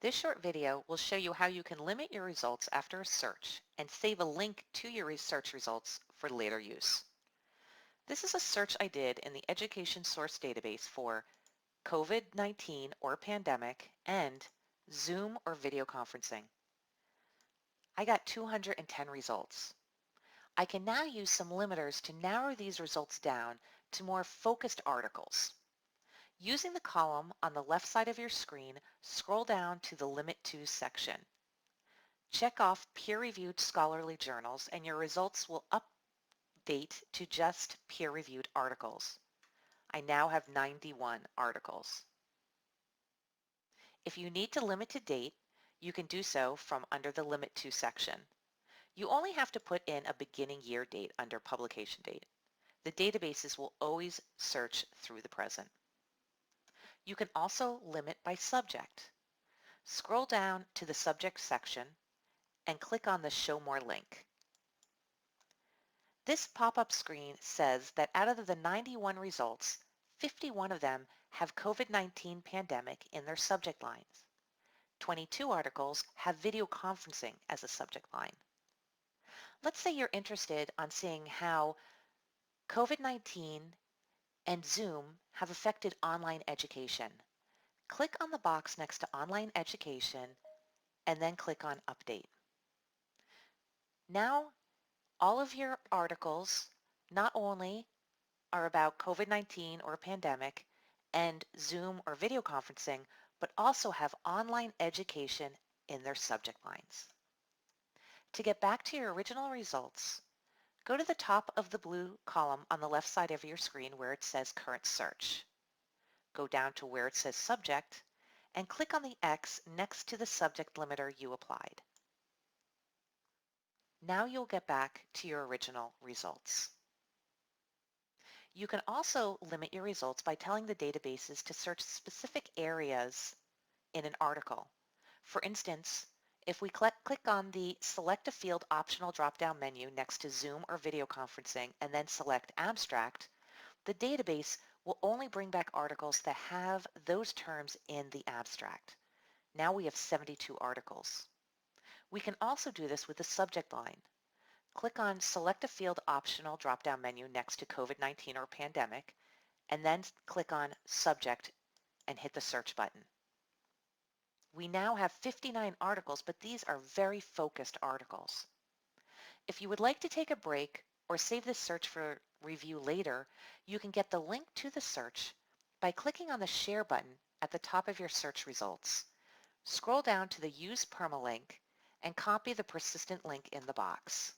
This short video will show you how you can limit your results after a search and save a link to your search results for later use. This is a search I did in the Education Source database for COVID-19 or pandemic and Zoom or video conferencing. I got 210 results. I can now use some limiters to narrow these results down to more focused articles. Using the column on the left side of your screen, scroll down to the Limit To section. Check off peer-reviewed scholarly journals and your results will update to just peer-reviewed articles. I now have 91 articles. If you need to limit to date, you can do so from under the Limit To section. You only have to put in a beginning year date under publication date. The databases will always search through the present. You can also limit by subject. Scroll down to the subject section and click on the Show More link. This pop-up screen says that out of the 91 results, 51 of them have COVID-19 pandemic in their subject lines. 22 articles have video conferencing as a subject line. Let's say you're interested on seeing how COVID-19 and Zoom have affected online education. Click on the box next to Online Education and then click on Update. Now, all of your articles not only are about COVID-19 or pandemic and Zoom or video conferencing, but also have online education in their subject lines. To get back to your original results, go to the top of the blue column on the left side of your screen where it says Current Search. Go down to where it says Subject and click on the X next to the subject limiter you applied. Now you'll get back to your original results. You can also limit your results by telling the databases to search specific areas in an article. For instance, if we click on the Select a Field optional drop-down menu next to Zoom or video conferencing and then select Abstract, the database will only bring back articles that have those terms in the abstract. Now we have 72 articles. We can also do this with the subject line. Click on Select a Field optional drop-down menu next to COVID-19 or pandemic, and then click on Subject and hit the search button. We now have 59 articles, but these are very focused articles. If you would like to take a break or save this search for review later, you can get the link to the search by clicking on the Share button at the top of your search results. Scroll down to the Use Permalink and copy the persistent link in the box.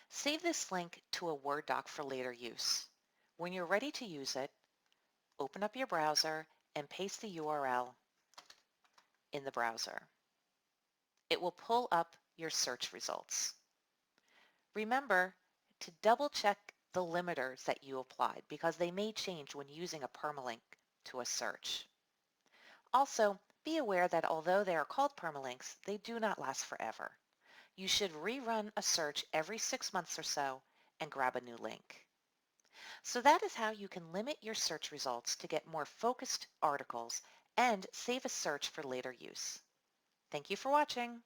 Save this link to a Word doc for later use. When you're ready to use it, open up your browser and paste the URL in the browser. It will pull up your search results. Remember to double check the limiters that you applied because they may change when using a permalink to a search. Also, be aware that although they are called permalinks, they do not last forever. You should rerun a search every 6 months or so and grab a new link. So that is how you can limit your search results to get more focused articles and save a search for later use. Thank you for watching.